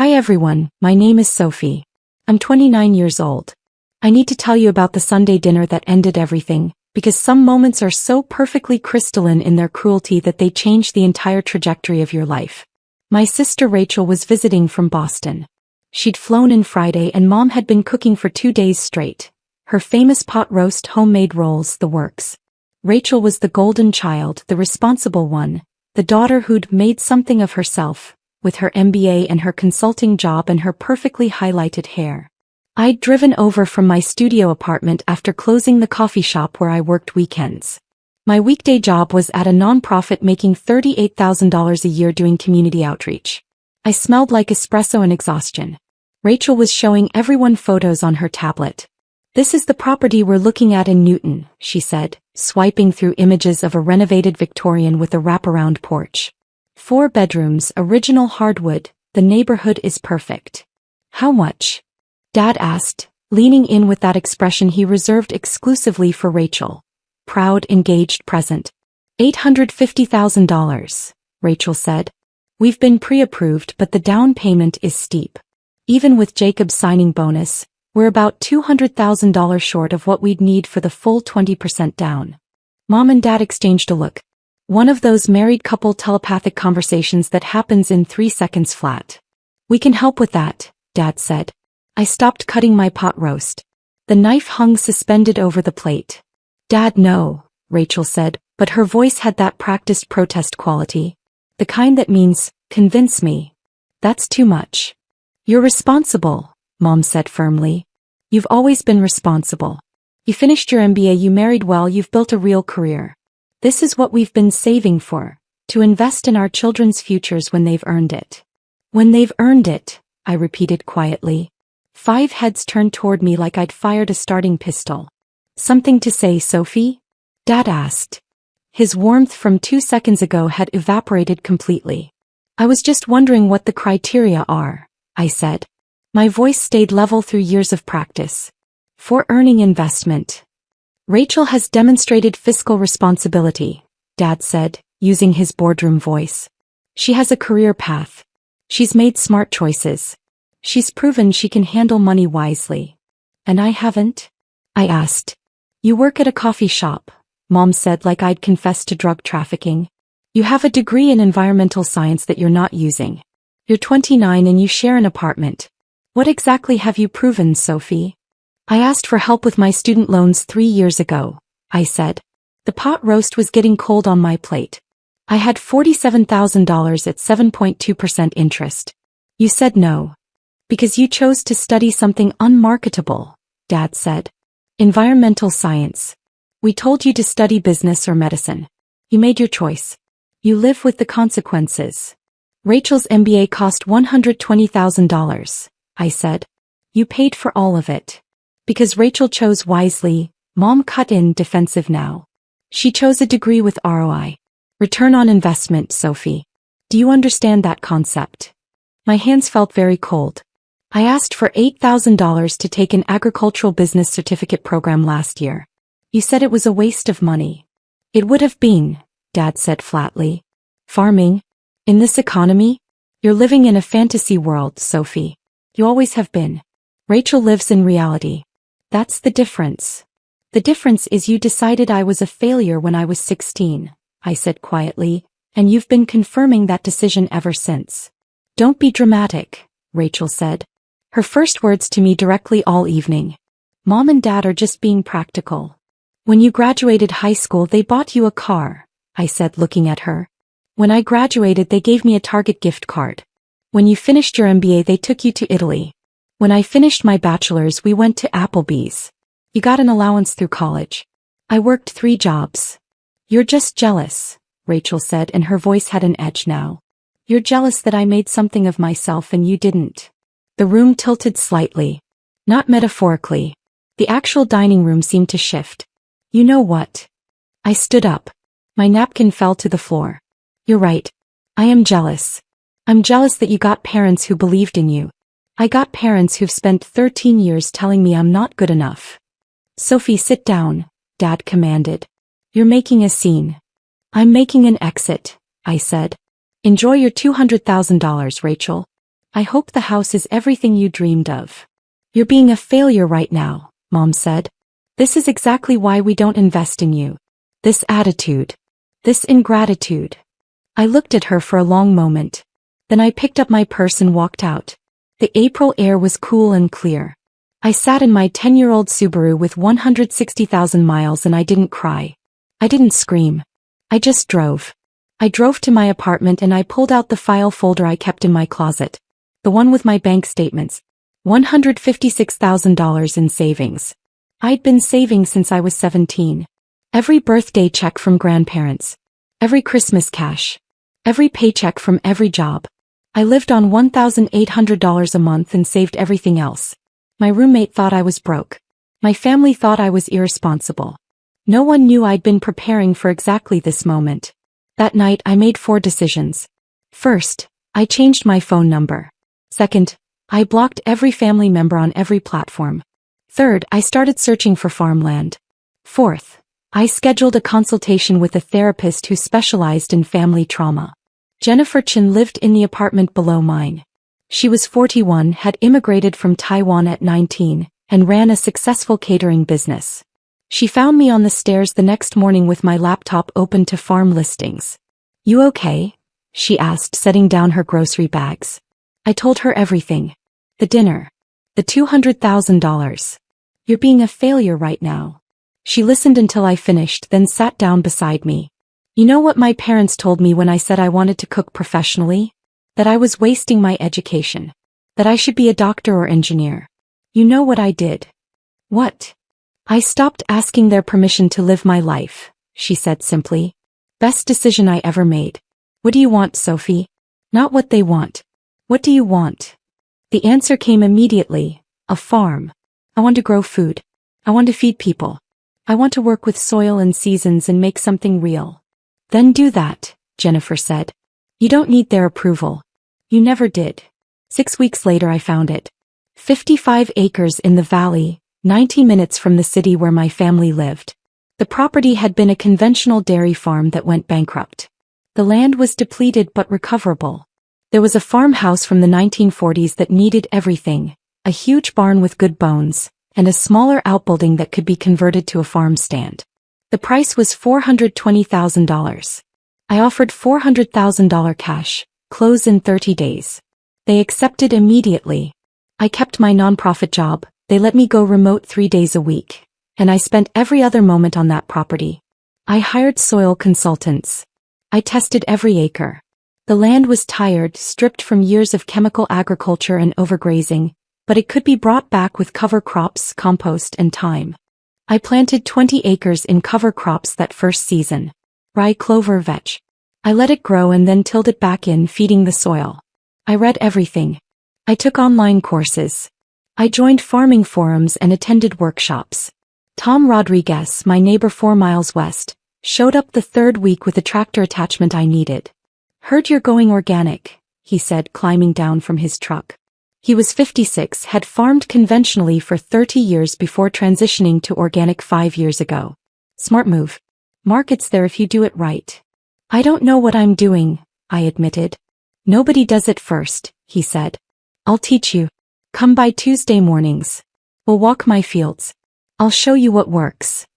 Hi everyone, my name is Sophie. I'm 29 years old. I need to tell you about the Sunday dinner that ended everything, because some moments are so perfectly crystalline in their cruelty that they change the entire trajectory of your life. My sister Rachel was visiting from Boston. She'd flown in Friday and Mom had been cooking for 2 days straight. Her famous pot roast, homemade rolls, the works. Rachel was the golden child, the responsible one, the daughter who'd made something of herself, with her MBA and her consulting job and her perfectly highlighted hair. I'd driven over from my studio apartment after closing the coffee shop where I worked weekends. My weekday job was at a nonprofit making $38,000 a year doing community outreach. I smelled like espresso and exhaustion. Rachel was showing everyone photos on her tablet. "This is the property we're looking at in Newton," she said, swiping through images of a renovated Victorian with a wraparound porch. 4 bedrooms, original hardwood, the neighborhood is perfect. "How much?" Dad asked, leaning in with that expression he reserved exclusively for Rachel. Proud, engaged, present. $850,000, Rachel said. "We've been pre-approved, but the down payment is steep. Even with Jacob's signing bonus, we're about $200,000 short of what we'd need for the full 20% down." Mom and Dad exchanged a look. One of those married couple telepathic conversations that happens in 3 seconds flat. "We can help with that," Dad said. I stopped cutting my pot roast. The knife hung suspended over the plate. "Dad, no," Rachel said, but her voice had that practiced protest quality. The kind that means, "Convince me. That's too much." "You're responsible," Mom said firmly. "You've always been responsible. You finished your MBA, you married well, you've built a real career. This is what we've been saving for, to invest in our children's futures when they've earned it." "When they've earned it," I repeated quietly. 5 heads turned toward me like I'd fired a starting pistol. "Something to say, Sophie?" Dad asked. His warmth from 2 seconds ago had evaporated completely. "I was just wondering what the criteria are," I said. My voice stayed level through years of practice. "For earning investment. Rachel has demonstrated fiscal responsibility," Dad said, using his boardroom voice. "She has a career path. She's made smart choices. She's proven she can handle money wisely. And I haven't?" I asked. "You work at a coffee shop," Mom said like I'd confessed to drug trafficking. "You have a degree in environmental science that you're not using. You're 29 and you share an apartment. What exactly have you proven, Sophie?" "I asked for help with my student loans 3 years ago," I said. "The pot roast was getting cold on my plate. I had $47,000 at 7.2% interest. You said no. Because you chose to study something unmarketable," Dad said. "Environmental science. We told you to study business or medicine. You made your choice. You live with the consequences. Rachel's MBA cost $120,000, I said. You paid for all of it. Because Rachel chose wisely," Mom cut in, defensive now. "She chose a degree with ROI. Return on investment, Sophie. Do you understand that concept?" My hands felt very cold. "I asked for $8,000 to take an agricultural business certificate program last year. You said it was a waste of money." "It would have been," Dad said flatly. "Farming? In this economy? You're living in a fantasy world, Sophie. You always have been. Rachel lives in reality. That's the difference. The difference is you decided I was a failure when I was 16, I said quietly, and you've been confirming that decision ever since." "Don't be dramatic," Rachel said. Her first words to me directly all evening. "Mom and Dad are just being practical. When you graduated high school they bought you a car," I said, looking at her. "When I graduated they gave me a Target gift card. When you finished your MBA they took you to Italy. When I finished my bachelor's we went to Applebee's. You got an allowance through college. I worked 3 jobs. You're just jealous," Rachel said, and her voice had an edge now. "You're jealous that I made something of myself and you didn't." The room tilted slightly. Not metaphorically. The actual dining room seemed to shift. "You know what?" I stood up. My napkin fell to the floor. "You're right. I am jealous. I'm jealous that you got parents who believed in you. I got parents who've spent 13 years telling me I'm not good enough." "Sophie, sit down," Dad commanded. "You're making a scene." "I'm making an exit," I said. "Enjoy your $200,000, Rachel. I hope the house is everything you dreamed of. You're being a failure right now, Mom said. This is exactly why we don't invest in you. This attitude. This ingratitude. I looked at her for a long moment. Then I picked up my purse and walked out. The April air was cool and clear. I sat in my 10-year-old Subaru with 160,000 miles and I didn't cry. I didn't scream. I just drove. I drove to my apartment and I pulled out the file folder I kept in my closet. The one with my bank statements. $156,000 in savings. I'd been saving since I was 17. Every birthday check from grandparents. Every Christmas cash. Every paycheck from every job. I lived on $1,800 a month and saved everything else. My roommate thought I was broke. My family thought I was irresponsible. No one knew I'd been preparing for exactly this moment. That night I made 4 decisions. First, I changed my phone number. Second, I blocked every family member on every platform. Third, I started searching for farmland. Fourth, I scheduled a consultation with a therapist who specialized in family trauma. Jennifer Chin lived in the apartment below mine. She was 41, had immigrated from Taiwan at 19, and ran a successful catering business. She found me on the stairs the next morning with my laptop open to farm listings. "You okay?" she asked, setting down her grocery bags. I told her everything. The dinner. The $200,000. "You're being a failure right now." She listened until I finished, then sat down beside me. "You know what my parents told me when I said I wanted to cook professionally? That I was wasting my education. That I should be a doctor or engineer. You know what I did?" "What?" "I stopped asking their permission to live my life," she said simply. "Best decision I ever made." "What do you want, Sophie?" "Not what they want. What do you want?" The answer came immediately. A farm. I want to grow food. I want to feed people. I want to work with soil and seasons and make something real. "Then do that," Jennifer said. "You don't need their approval. You never did." 6 weeks later I found it. 55 acres in the valley, 90 minutes from the city where my family lived. The property had been a conventional dairy farm that went bankrupt. The land was depleted but recoverable. There was a farmhouse from the 1940s that needed everything, a huge barn with good bones, and a smaller outbuilding that could be converted to a farm stand. The price was $420,000. I offered $400,000 cash, close in 30 days. They accepted immediately. I kept my nonprofit job, they let me go remote 3 days a week, and I spent every other moment on that property. I hired soil consultants. I tested every acre. The land was tired, stripped from years of chemical agriculture and overgrazing, but it could be brought back with cover crops, compost, and thyme. I planted 20 acres in cover crops that first season. Rye, clover, vetch. I let it grow and then tilled it back in, feeding the soil. I read everything. I took online courses. I joined farming forums and attended workshops. Tom Rodriguez, my neighbor 4 miles west, showed up the 3rd week with the tractor attachment I needed. "Heard you're going organic," he said, climbing down from his truck. He was 56, had farmed conventionally for 30 years before transitioning to organic 5 years ago. "Smart move. Market's there if you do it right." "I don't know what I'm doing," I admitted. "Nobody does it first," he said. "I'll teach you. Come by Tuesday mornings. We'll walk my fields. I'll show you what works."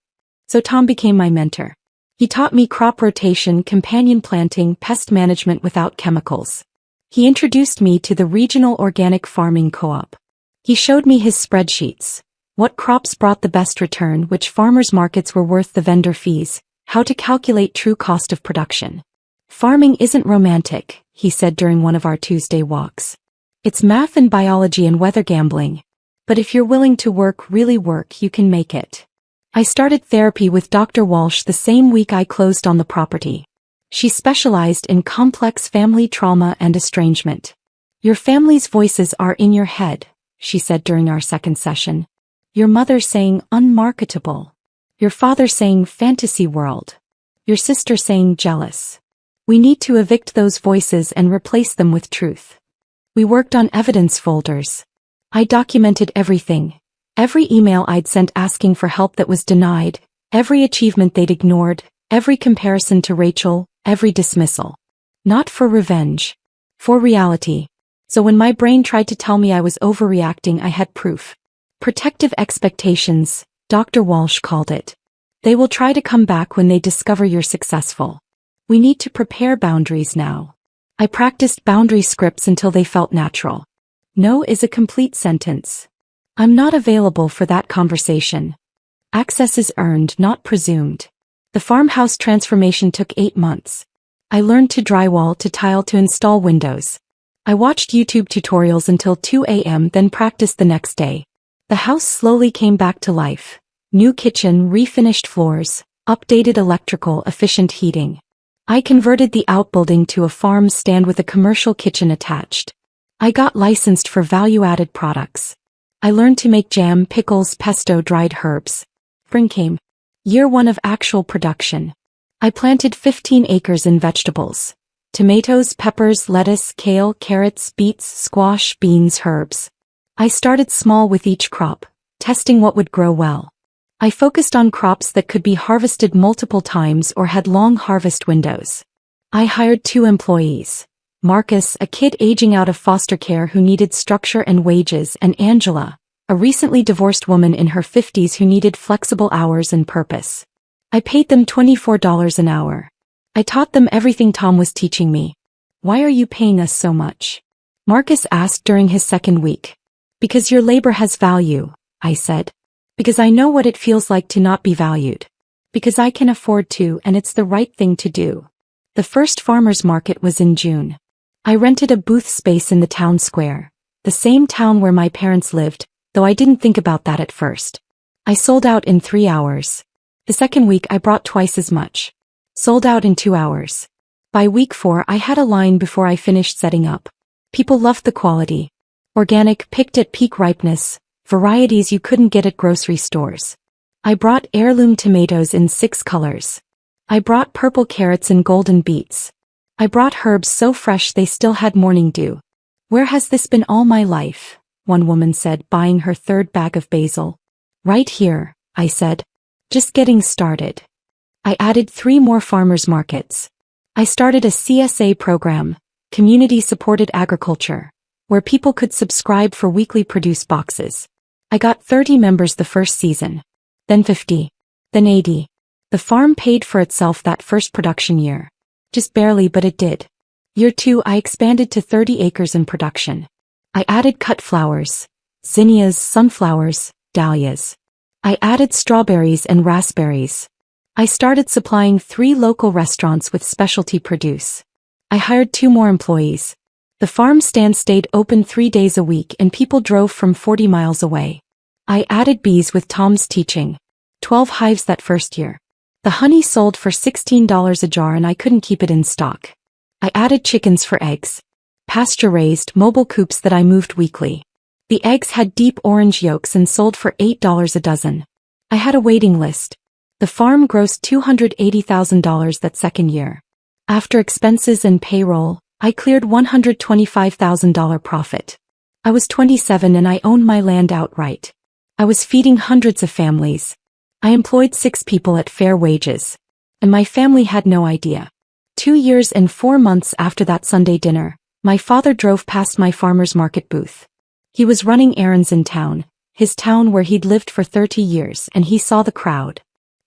So Tom became my mentor. He taught me crop rotation, companion planting, pest management without chemicals. He introduced me to the regional organic farming co-op. He showed me his spreadsheets. What crops brought the best return, which farmers markets were worth the vendor fees, how to calculate true cost of production. "Farming isn't romantic," he said during one of our Tuesday walks. "It's math and biology and weather gambling. But if you're willing to work, really work, you can make it." I started therapy with Dr. Walsh the same week I closed on the property. She specialized in complex family trauma and estrangement. "Your family's voices are in your head," she said during our second session. "Your mother saying unmarketable. Your father saying fantasy world. Your sister saying jealous. We need to evict those voices and replace them with truth." We worked on evidence folders. I documented everything. Every email I'd sent asking for help that was denied, every achievement they'd ignored, every comparison to Rachel, every dismissal. Not for revenge. For reality. So when my brain tried to tell me I was overreacting, I had proof. Protective expectations, Dr. Walsh called it. They will try to come back when they discover you're successful. We need to prepare boundaries now. I practiced boundary scripts until they felt natural. No is a complete sentence. I'm not available for that conversation. Access is earned, not presumed. The farmhouse transformation took 8 months. I learned to drywall, to tile, to install windows. I watched YouTube tutorials until 2 a.m., then practiced the next day. The house slowly came back to life. New kitchen, refinished floors, updated electrical, efficient heating. I converted the outbuilding to a farm stand with a commercial kitchen attached. I got licensed for value-added products. I learned to make jam, pickles, pesto, dried herbs. Spring came. Year 1 of actual production. I planted 15 acres in vegetables. Tomatoes, peppers, lettuce, kale, carrots, beets, squash, beans, herbs. I started small with each crop, testing what would grow well. I focused on crops that could be harvested multiple times or had long harvest windows. I hired 2 employees. Marcus, a kid aging out of foster care who needed structure and wages, and Angela, a recently divorced woman in her 50s who needed flexible hours and purpose. I paid them $24 an hour. I taught them everything Tom was teaching me. Why are you paying us so much? Marcus asked during his second week. Because your labor has value, I said. Because I know what it feels like to not be valued. Because I can afford to, and it's the right thing to do. The first farmers market was in June. I rented a booth space in the town square, the same town where my parents lived, though I didn't think about that at first. I sold out in 3 hours. The second week I brought twice as much. Sold out in 2 hours. By week 4 I had a line before I finished setting up. People loved the quality. Organic, picked at peak ripeness, varieties you couldn't get at grocery stores. I brought heirloom tomatoes in 6 colors. I brought purple carrots and golden beets. I brought herbs so fresh they still had morning dew. Where has this been all my life? One woman said, buying her 3rd bag of basil. Right here, I said. Just getting started. I added 3 more farmers markets. I started a CSA program, community-supported agriculture, where people could subscribe for weekly produce boxes. I got 30 members the first season. Then 50. Then 80. The farm paid for itself that first production year. Just barely, but it did. Year 2 I expanded to 30 acres in production. I added cut flowers, zinnias, sunflowers, dahlias. I added strawberries and raspberries. I started supplying 3 local restaurants with specialty produce. I hired 2 more employees. The farm stand stayed open 3 days a week and people drove from 40 miles away. I added bees with Tom's teaching. 12 hives that first year. The honey sold for $16 a jar and I couldn't keep it in stock. I added chickens for eggs. Pasture-raised mobile coops that I moved weekly. The eggs had deep orange yolks and sold for $8 a dozen. I had a waiting list. The farm grossed $280,000 that second year. After expenses and payroll, I cleared $125,000 profit. I was 27 and I owned my land outright. I was feeding hundreds of families. I employed 6 people at fair wages. And my family had no idea. 2 years and 4 months after that Sunday dinner, my father drove past my farmer's market booth. He was running errands in town, his town where he'd lived for 30 years, and he saw the crowd.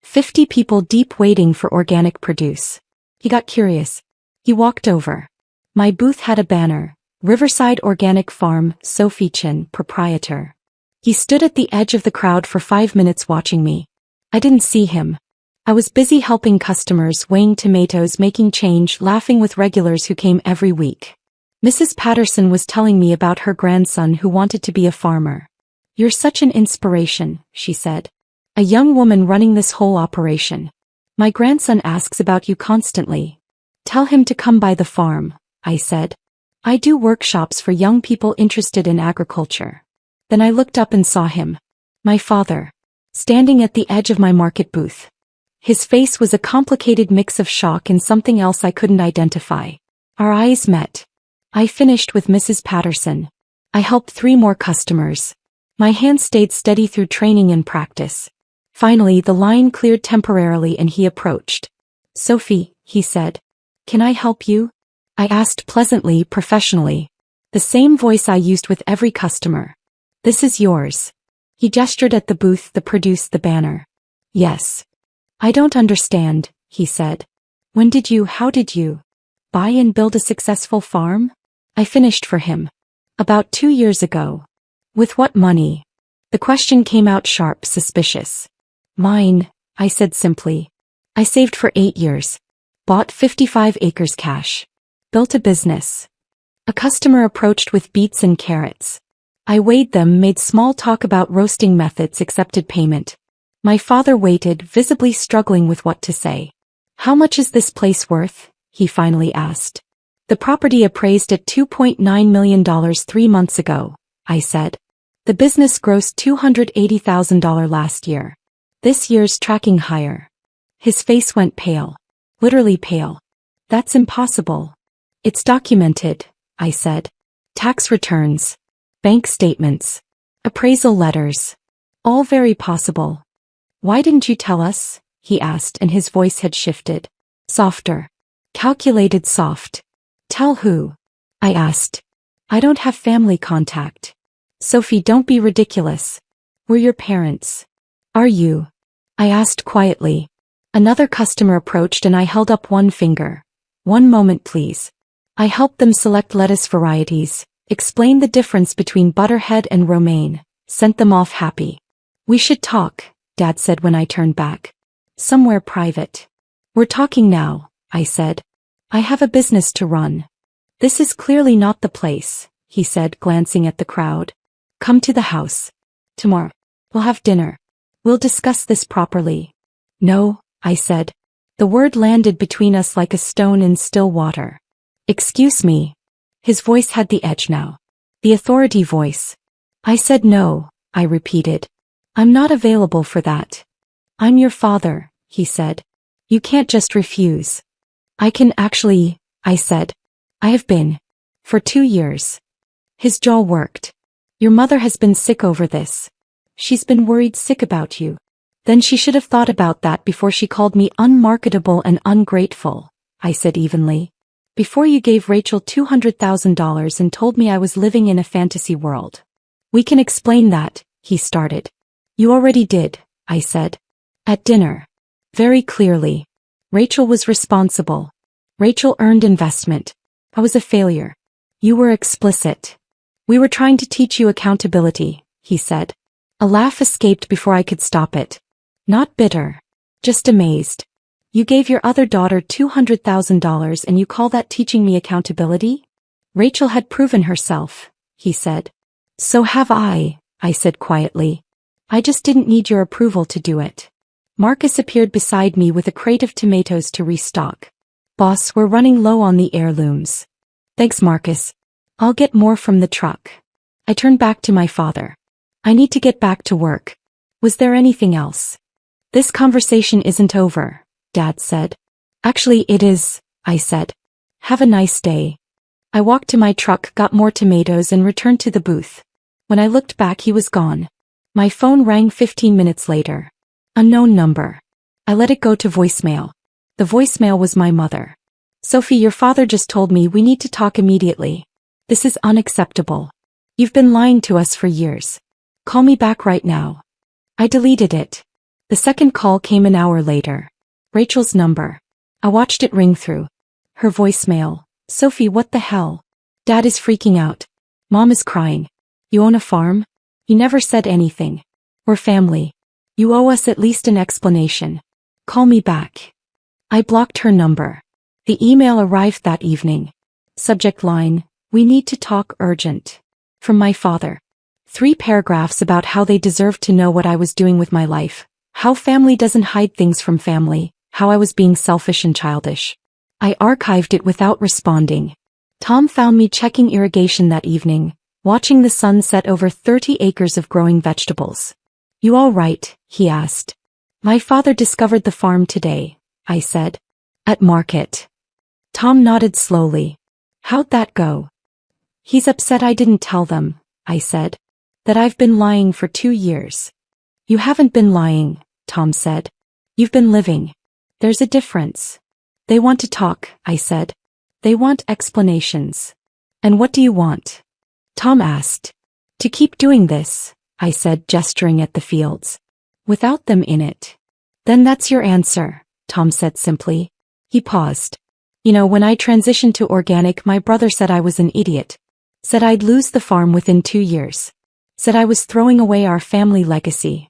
50 people deep waiting for organic produce. He got curious. He walked over. My booth had a banner, Riverside Organic Farm, Sophie Chin, proprietor. He stood at the edge of the crowd for 5 minutes watching me. I didn't see him. I was busy helping customers, weighing tomatoes, making change, laughing with regulars who came every week. Mrs. Patterson was telling me about her grandson who wanted to be a farmer. You're such an inspiration, she said. A young woman running this whole operation. My grandson asks about you constantly. Tell him to come by the farm, I said. I do workshops for young people interested in agriculture. Then I looked up and saw him. My father. Standing at the edge of my market booth. His face was a complicated mix of shock and something else I couldn't identify. Our eyes met. I finished with Mrs. Patterson. I helped 3 more customers. My hand stayed steady through training and practice. Finally, the line cleared temporarily and he approached. Sophie, he said. Can I help you? I asked pleasantly, professionally. The same voice I used with every customer. This is yours. He gestured at the booth that produced the banner. Yes. I don't understand, he said. How did you buy and build a successful farm? I finished for him. About 2 years ago. With what money? The question came out sharp, suspicious. Mine, I said simply. I saved for 8 years. Bought 55 acres cash. Built a business. A customer approached with beets and carrots. I weighed them, made small talk about roasting methods, accepted payment. My father waited, visibly struggling with what to say. How much is this place worth? He finally asked. The property appraised at $2.9 million 3 months ago, I said. The business grossed $280,000 last year. This year's tracking higher. His face went pale. Literally pale. That's impossible. It's documented, I said. Tax returns. Bank statements. Appraisal letters. All very possible. Why didn't you tell us? He asked, and his voice had shifted. Softer. Calculated soft. Tell who? I asked. I don't have family contact. Sophie, don't be ridiculous. We're your parents. Are you? I asked quietly. Another customer approached and I held up one finger. One moment, please. I helped them select lettuce varieties, explained the difference between Butterhead and Romaine, sent them off happy. We should talk, Dad said when I turned back. Somewhere private. We're talking now, I said. I have a business to run. This is clearly not the place, he said, glancing at the crowd. Come to the house. Tomorrow. We'll have dinner. We'll discuss this properly. No, I said. The word landed between us like a stone in still water. Excuse me. His voice had the edge now. The authority voice. I said no, I repeated. I'm not available for that. I'm your father, he said. You can't just refuse. I can actually, I said. I have been. For 2 years. His jaw worked. Your mother has been sick over this. She's been worried sick about you. Then she should have thought about that before she called me unmarketable and ungrateful, I said evenly. Before you gave Rachel $200,000 and told me I was living in a fantasy world. We can explain that, he started. You already did, I said. At dinner. Very clearly. Rachel was responsible. Rachel earned investment. I was a failure. You were explicit. We were trying to teach you accountability, he said. A laugh escaped before I could stop it. Not bitter. Just amazed. You gave your other daughter $200,000 and you call that teaching me accountability? Rachel had proven herself, he said. So have I said quietly. I just didn't need your approval to do it. Marcus appeared beside me with a crate of tomatoes to restock. Boss, we're running low on the heirlooms. Thanks, Marcus. I'll get more from the truck. I turned back to my father. I need to get back to work. Was there anything else? This conversation isn't over, Dad said. Actually, it is, I said. Have a nice day. I walked to my truck, got more tomatoes and returned to the booth. When I looked back, he was gone. My phone rang 15 minutes later. Unknown number. I let it go to voicemail. The voicemail was my mother. Sophie, your father just told me we need to talk immediately. This is unacceptable. You've been lying to us for years. Call me back right now. I deleted it. The second call came an hour later. Rachel's number. I watched it ring through. Her voicemail. Sophie, what the hell? Dad is freaking out. Mom is crying. You own a farm? You never said anything. We're family. You owe us at least an explanation. Call me back. I blocked her number. The email arrived that evening. Subject line, we need to talk, urgent. From my father. 3 paragraphs about how they deserved to know what I was doing with my life, how family doesn't hide things from family, how I was being selfish and childish. I archived it without responding. Tom found me checking irrigation that evening, watching the sun set over 30 acres of growing vegetables. You all right? He asked. My father discovered the farm today, I said. At market. Tom nodded slowly. How'd that go? He's upset I didn't tell them, I said. That I've been lying for 2 years. You haven't been lying, Tom said. You've been living. There's a difference. They want to talk, I said. They want explanations. And what do you want? Tom asked. To keep doing this, I said, gesturing at the fields. Without them in it. Then that's your answer, Tom said simply. He paused. You know, when I transitioned to organic, my brother said I was an idiot. Said I'd lose the farm within 2 years. Said I was throwing away our family legacy.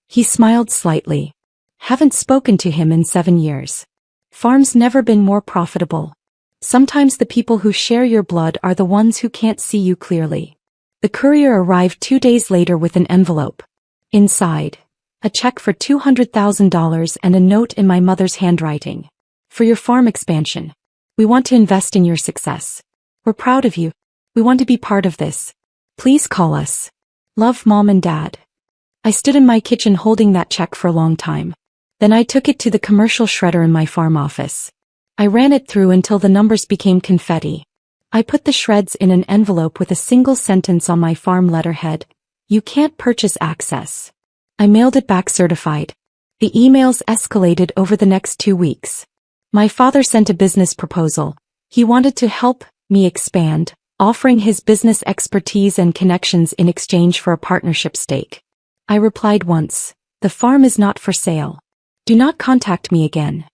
He smiled slightly. Haven't spoken to him in 7 years. Farm's never been more profitable. Sometimes the people who share your blood are the ones who can't see you clearly. The courier arrived 2 days later with an envelope. Inside, a check for $200,000 and a note in my mother's handwriting. For your farm expansion. We want to invest in your success. We're proud of you. We want to be part of this. Please call us. Love, Mom and Dad. I stood in my kitchen holding that check for a long time. Then I took it to the commercial shredder in my farm office. I ran it through until the numbers became confetti. I put the shreds in an envelope with a single sentence on my farm letterhead. You can't purchase access. I mailed it back certified. The emails escalated over the next 2 weeks. My father sent a business proposal. He wanted to help me expand, offering his business expertise and connections in exchange for a partnership stake. I replied once, the farm is not for sale. Do not contact me again.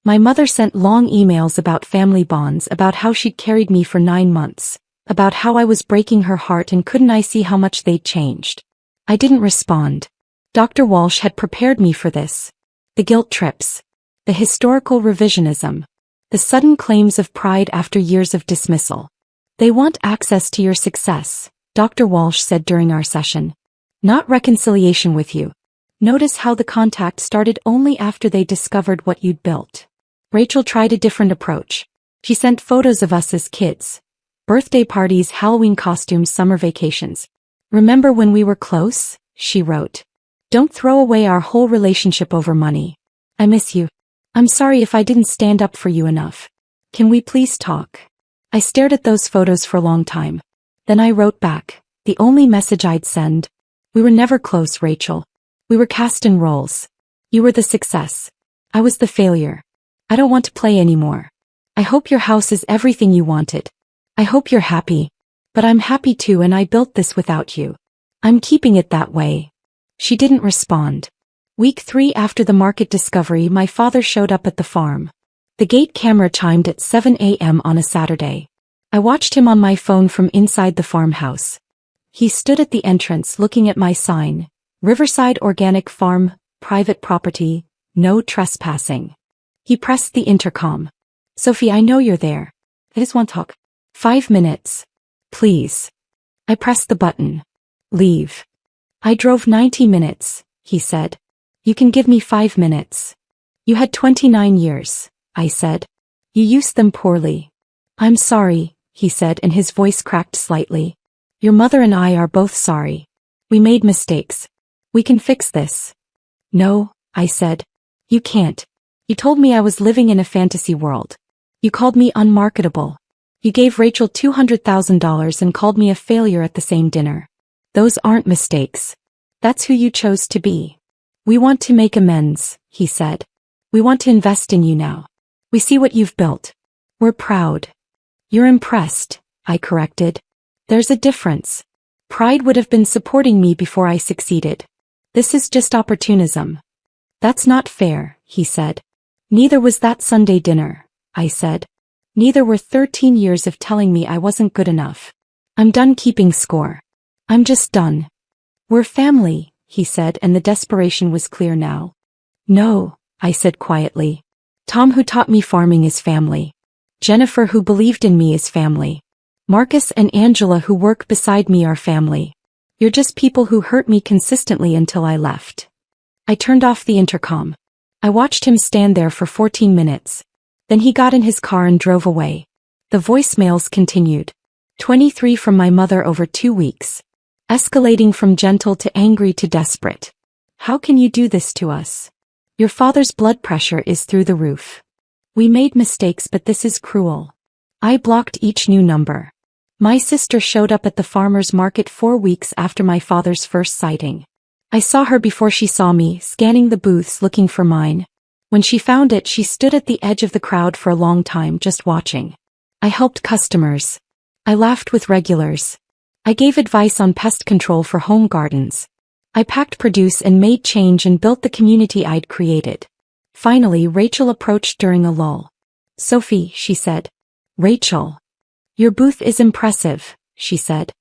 My mother sent long emails about family bonds, about how she'd carried me for 9 months, about how I was breaking her heart and couldn't I see how much they'd changed. I didn't respond. Dr. Walsh had prepared me for this. The guilt trips. The historical revisionism. The sudden claims of pride after years of dismissal. They want access to your success, Dr. Walsh said during our session. Not reconciliation with you. Notice how the contact started only after they discovered what you'd built. Rachel tried a different approach. She sent photos of us as kids. Birthday parties, Halloween costumes, summer vacations. Remember when we were close? She wrote. Don't throw away our whole relationship over money. I miss you. I'm sorry if I didn't stand up for you enough. Can we please talk? I stared at those photos for a long time. Then I wrote back, the only message I'd send. We were never close, Rachel. We were cast in roles. You were the success. I was the failure. I don't want to play anymore. I hope your house is everything you wanted. I hope you're happy. But I'm happy too, and I built this without you. I'm keeping it that way. She didn't respond. Week 3 after the market discovery, my father showed up at the farm. The gate camera chimed at 7 a.m. on a Saturday. I watched him on my phone from inside the farmhouse. He stood at the entrance looking at my sign, Riverside Organic Farm, private property, no trespassing. He pressed the intercom. Sophie, I know you're there. I just want to talk. 5 minutes. Please. I pressed the button. Leave. I drove 90 minutes, he said. You can give me 5 minutes. You had 29 years, I said. You used them poorly. I'm sorry, he said, and his voice cracked slightly. Your mother and I are both sorry. We made mistakes. We can fix this. No, I said. You can't. You told me I was living in a fantasy world. You called me unmarketable. You gave Rachel $200,000 and called me a failure at the same dinner. Those aren't mistakes. That's who you chose to be. We want to make amends, he said. We want to invest in you now. We see what you've built. We're proud. You're impressed, I corrected. There's a difference. Pride would have been supporting me before I succeeded. This is just opportunism. That's not fair, he said. Neither was that Sunday dinner, I said. Neither were 13 years of telling me I wasn't good enough. I'm done keeping score. I'm just done. We're family, he said, and the desperation was clear now. No, I said quietly. Tom, who taught me farming, is family. Jennifer, who believed in me, is family. Marcus and Angela, who work beside me, are family. You're just people who hurt me consistently until I left. I turned off the intercom. I watched him stand there for 14 minutes. Then he got in his car and drove away. The voicemails continued. 23 from my mother over 2 weeks. Escalating from gentle to angry to desperate. How can you do this to us? Your father's blood pressure is through the roof. We made mistakes, but this is cruel. I blocked each new number. My sister showed up at the farmer's market 4 weeks after my father's first sighting. I saw her before she saw me, scanning the booths looking for mine. When she found it, she stood at the edge of the crowd for a long time, just watching. I helped customers. I laughed with regulars. I gave advice on pest control for home gardens. I packed produce and made change and built the community I'd created. Finally, Rachel approached during a lull. "Sophie," she said. "Rachel. Your booth is impressive," she said.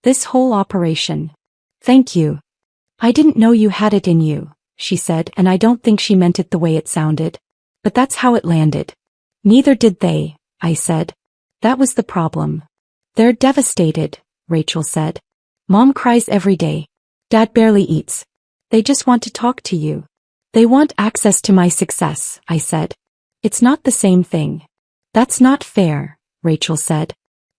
"This whole operation. Thank you. I didn't know you had it in you," she said, and I don't think she meant it the way it sounded. But that's how it landed. "Neither did they," I said. "That was the problem." "They're devastated," Rachel said. "Mom cries every day. Dad barely eats. They just want to talk to you. They want access to my success," I said. "It's not the same thing." "That's not fair," Rachel said.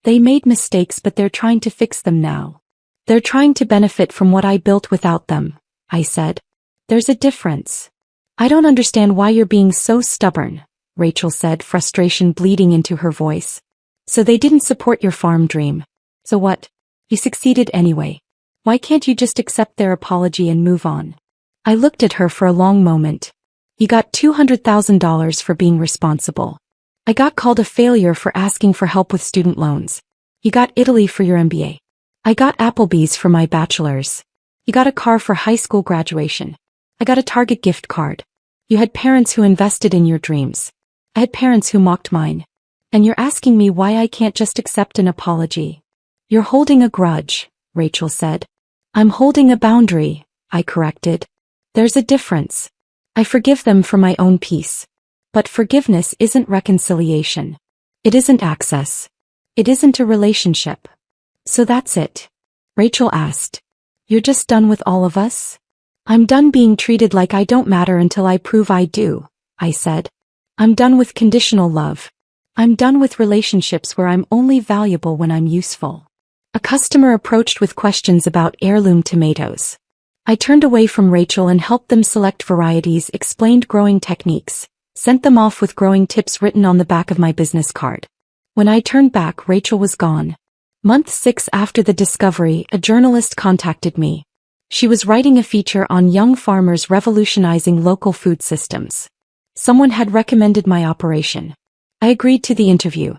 "They made mistakes, but they're trying to fix them now. They're trying to benefit from what I built without them," I said. "There's a difference." "I don't understand why you're being so stubborn," Rachel said, frustration bleeding into her voice. "So they didn't support your farm dream. So what? You succeeded anyway. Why can't you just accept their apology and move on?" I looked at her for a long moment. "You got $200,000 for being responsible. I got called a failure for asking for help with student loans. You got Italy for your MBA. I got Applebee's for my bachelor's. You got a car for high school graduation. I got a Target gift card. You had parents who invested in your dreams. I had parents who mocked mine. And you're asking me why I can't just accept an apology." "You're holding a grudge," Rachel said. "I'm holding a boundary," I corrected. "There's a difference. I forgive them for my own peace. But forgiveness isn't reconciliation. It isn't access. It isn't a relationship." "So that's it?" Rachel asked. "You're just done with all of us?" "I'm done being treated like I don't matter until I prove I do," I said. "I'm done with conditional love. I'm done with relationships where I'm only valuable when I'm useful." A customer approached with questions about heirloom tomatoes. I turned away from Rachel and helped them select varieties, explained growing techniques, sent them off with growing tips written on the back of my business card. When I turned back, Rachel was gone. Month 6 after the discovery, a journalist contacted me. She was writing a feature on young farmers revolutionizing local food systems. Someone had recommended my operation. I agreed to the interview.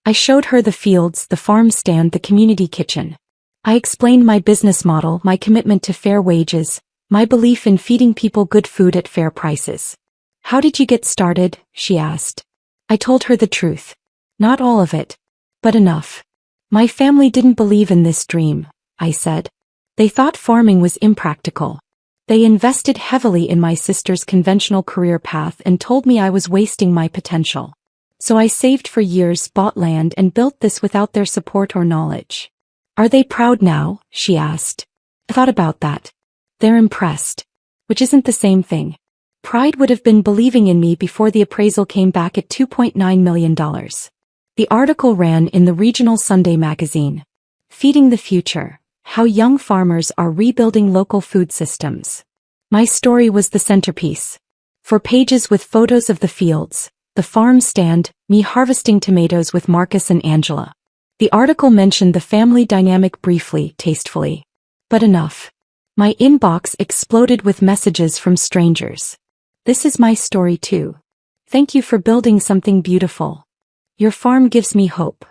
I showed her the fields, the farm stand, the community kitchen. I explained my business model, my commitment to fair wages, my belief in feeding people good food at fair prices. "How did you get started?" she asked. I told her the truth. Not all of it, but enough. "My family didn't believe in this dream," I said. "They thought farming was impractical. They invested heavily in my sister's conventional career path and told me I was wasting my potential. So I saved for years, bought land, and built this without their support or knowledge." "Are they proud now?" she asked. I thought about that. "They're impressed." Which isn't the same thing. Pride would have been believing in me before the appraisal came back at $2.9 million. The article ran in the regional Sunday magazine. "Feeding the Future: How Young Farmers Are Rebuilding Local Food Systems." My story was the centerpiece. 4 pages with photos of the fields, the farm stand, me harvesting tomatoes with Marcus and Angela. The article mentioned the family dynamic briefly, tastefully. But enough. My inbox exploded with messages from strangers. "This is my story too. Thank you for building something beautiful. Your farm gives me hope."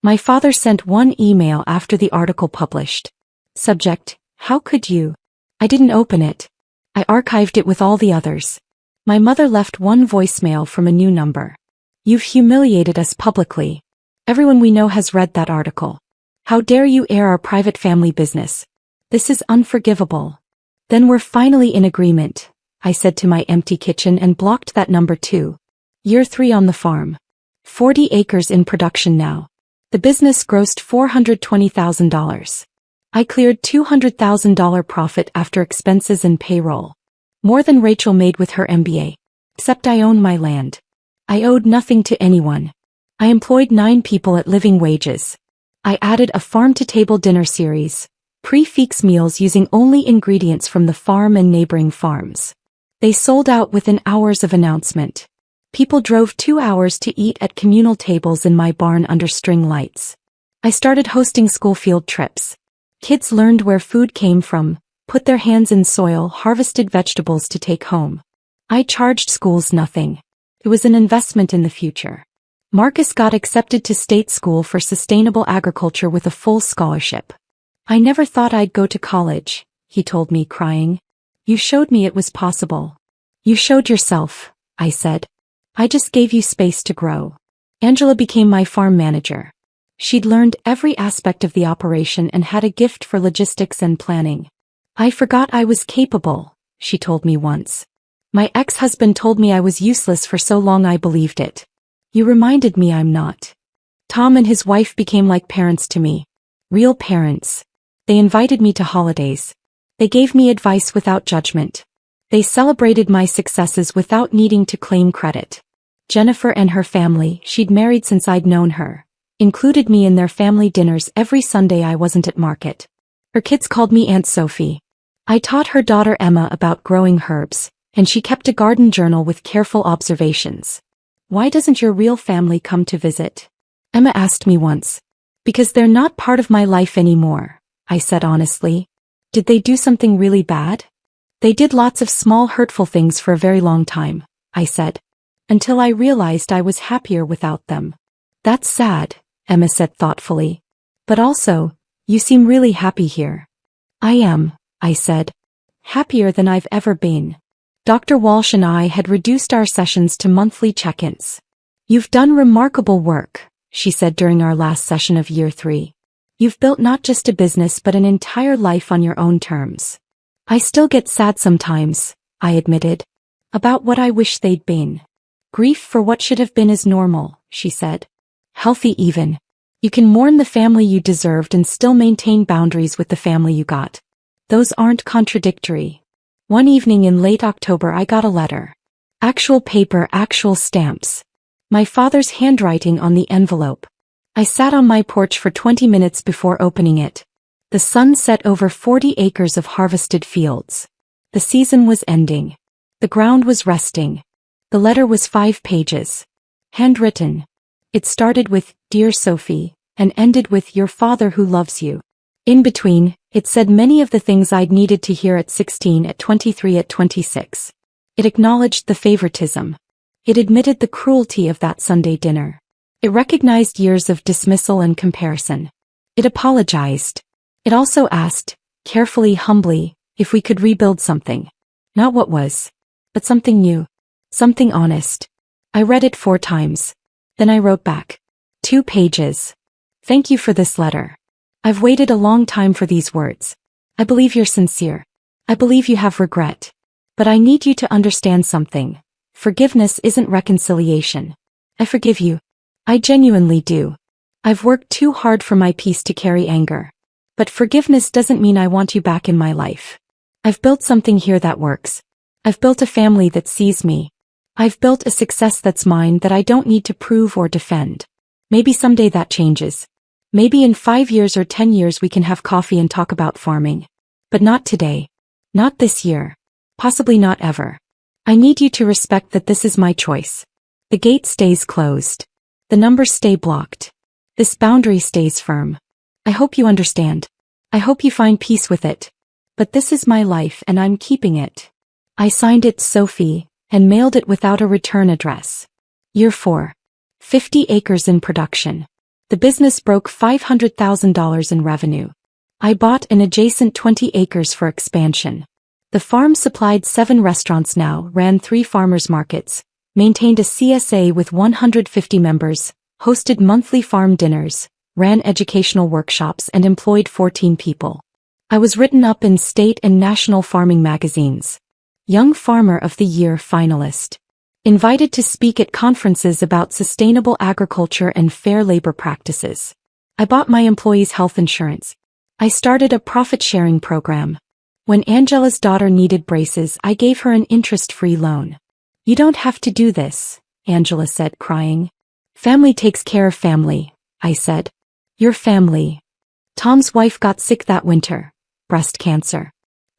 My father sent one email after the article published. Subject: "How could you?" I didn't open it. I archived it with all the others. My mother left one voicemail from a new number. "You've humiliated us publicly. Everyone we know has read that article. How dare you air our private family business? This is unforgivable." "Then we're finally in agreement," I said to my empty kitchen and blocked that number too. Year 3 on the farm. 40 acres in production now. The business grossed $420,000. I cleared $200,000 profit after expenses and payroll. More than Rachel made with her MBA. Except I owned my land. I owed nothing to anyone. I employed 9 people at living wages. I added a farm-to-table dinner series, prix-fixe meals using only ingredients from the farm and neighboring farms. They sold out within hours of announcement. People drove 2 hours to eat at communal tables in my barn under string lights. I started hosting school field trips. Kids learned where food came from, put their hands in soil, harvested vegetables to take home. I charged schools nothing. It was an investment in the future. Marcus got accepted to state school for sustainable agriculture with a full scholarship. I never thought I'd go to college, he told me, crying. You showed me it was possible. You showed yourself, I said. I just gave you space to grow. Angela became my farm manager. She'd learned every aspect of the operation and had a gift for logistics and planning. I forgot I was capable, she told me once. My ex-husband told me I was useless for so long I believed it. You reminded me I'm not. Tom and his wife became like parents to me. Real parents. They invited me to holidays. They gave me advice without judgment. They celebrated my successes without needing to claim credit. Jennifer and her family, she'd married since I'd known her, included me in their family dinners every Sunday I wasn't at market. Her kids called me Aunt Sophie. I taught her daughter Emma about growing herbs, and she kept a garden journal with careful observations. Why doesn't your real family come to visit? Emma asked me once. Because they're not part of my life anymore, I said honestly. Did they do something really bad? They did lots of small hurtful things for a very long time, I said. Until I realized I was happier without them. That's sad, Emma said thoughtfully. But also, you seem really happy here. I am, I said. Happier than I've ever been. Dr. Walsh and I had reduced our sessions to monthly check-ins. You've done remarkable work, she said during our last session of year 3. You've built not just a business but an entire life on your own terms. I still get sad sometimes, I admitted. About what I wish they'd been. Grief for what should have been is normal, she said. Healthy even. You can mourn the family you deserved and still maintain boundaries with the family you got. Those aren't contradictory. One evening in late October I got a letter. Actual paper, actual stamps. My father's handwriting on the envelope. I sat on my porch for 20 minutes before opening it. The sun set over 40 acres of harvested fields. The season was ending. The ground was resting. The letter was 5 pages. Handwritten. It started with, Dear Sophie, and ended with, Your father who loves you. In between, it said many of the things I'd needed to hear at 16, at 23, at 26. It acknowledged the favoritism. It admitted the cruelty of that Sunday dinner. It recognized years of dismissal and comparison. It apologized. It also asked, carefully, humbly, if we could rebuild something. Not what was, but something new. Something honest. I read it 4 times. Then I wrote back. 2 pages. Thank you for this letter. I've waited a long time for these words. I believe you're sincere. I believe you have regret. But I need you to understand something. Forgiveness isn't reconciliation. I forgive you. I genuinely do. I've worked too hard for my peace to carry anger. But forgiveness doesn't mean I want you back in my life. I've built something here that works. I've built a family that sees me. I've built a success that's mine that I don't need to prove or defend. Maybe someday that changes. Maybe in 5 years or 10 years we can have coffee and talk about farming. But not today. Not this year. Possibly not ever. I need you to respect that this is my choice. The gate stays closed. The numbers stay blocked. This boundary stays firm. I hope you understand. I hope you find peace with it. But this is my life and I'm keeping it. I signed it Sophie, and mailed it without a return address. Year 4. 50 acres in production. The business broke $500,000 in revenue. I bought an adjacent 20 acres for expansion. The farm supplied 7 restaurants now, ran 3 farmers markets, maintained a CSA with 150 members, hosted monthly farm dinners, ran educational workshops and employed 14 people. I was written up in state and national farming magazines. Young Farmer of the Year finalist. Invited to speak at conferences about sustainable agriculture and fair labor practices. I bought my employees health insurance. I started a profit-sharing program. When Angela's daughter needed braces, I gave her an interest-free loan. You don't have to do this, Angela said, crying. Family takes care of family, I said. Your family. Tom's wife got sick that winter. Breast cancer.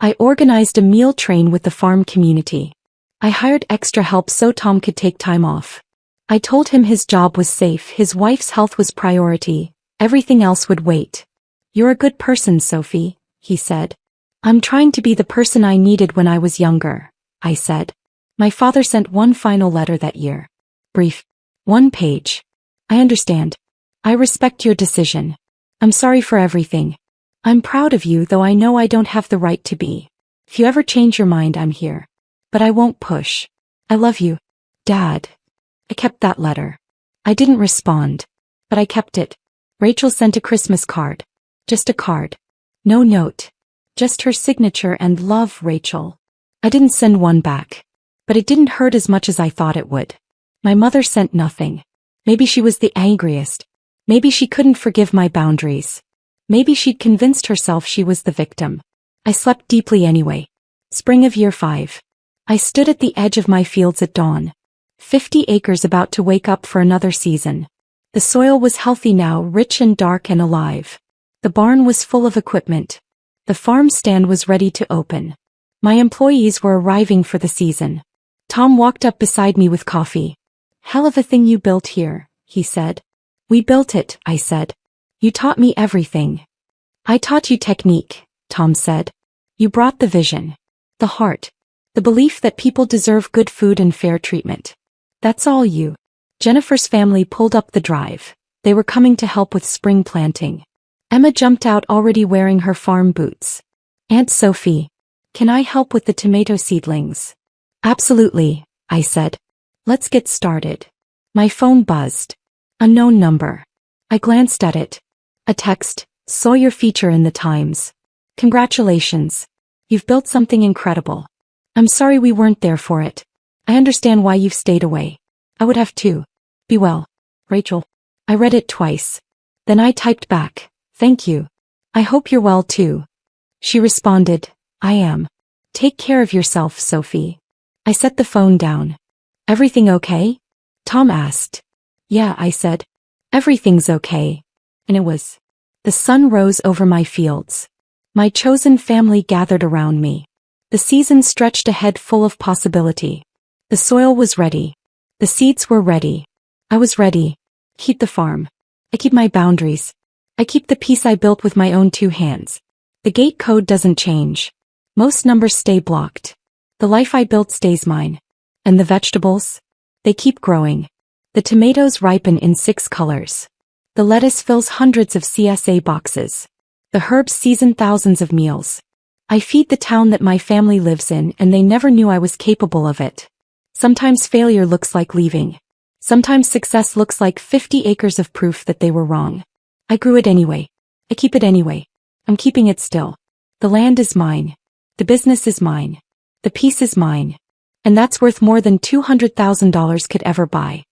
I organized a meal train with the farm community. I hired extra help so Tom could take time off. I told him his job was safe, his wife's health was priority, everything else would wait. You're a good person, Sophie, he said. I'm trying to be the person I needed when I was younger, I said. My father sent one final letter that year. Brief. 1 page. I understand. I respect your decision. I'm sorry for everything. I'm proud of you, though I know I don't have the right to be. If you ever change your mind, I'm here. But I won't push. I love you, Dad. I kept that letter. I didn't respond. But I kept it. Rachel sent a Christmas card. Just a card. No note. Just her signature and love, Rachel. I didn't send one back. But it didn't hurt as much as I thought it would. My mother sent nothing. Maybe she was the angriest. Maybe she couldn't forgive my boundaries. Maybe she'd convinced herself she was the victim. I slept deeply anyway. Spring of year 5. I stood at the edge of my fields at dawn. 50 acres about to wake up for another season. The soil was healthy now, rich and dark and alive. The barn was full of equipment. The farm stand was ready to open. My employees were arriving for the season. Tom walked up beside me with coffee. Hell of a thing you built here, he said. We built it, I said. You taught me everything. I taught you technique, Tom said. You brought the vision. The heart. The belief that people deserve good food and fair treatment. That's all you. Jennifer's family pulled up the drive. They were coming to help with spring planting. Emma jumped out already wearing her farm boots. Aunt Sophie, can I help with the tomato seedlings? Absolutely, I said. Let's get started. My phone buzzed. Unknown number. I glanced at it. A text, saw your feature in the Times. Congratulations. You've built something incredible. I'm sorry we weren't there for it. I understand why you've stayed away. I would have too. Be well, Rachel. I read it twice. Then I typed back, thank you. I hope you're well too. She responded, I am. Take care of yourself, Sophie. I set the phone down. Everything okay? Tom asked. Yeah, I said. Everything's okay. And it was. The sun rose over my fields. My chosen family gathered around me. The season stretched ahead full of possibility. The soil was ready. The seeds were ready. I was ready. Keep the farm. I keep my boundaries. I keep the peace I built with my own 2 hands. The gate code doesn't change. Most numbers stay blocked. The life I built stays mine. And the vegetables? They keep growing. The tomatoes ripen in 6 colors. The lettuce fills hundreds of CSA boxes. The herbs season thousands of meals. I feed the town that my family lives in, and they never knew I was capable of it. Sometimes failure looks like leaving. Sometimes success looks like 50 acres of proof that they were wrong. I grew it anyway. I keep it anyway. I'm keeping it still. The land is mine. The business is mine. The peace is mine. And that's worth more than $200,000 could ever buy.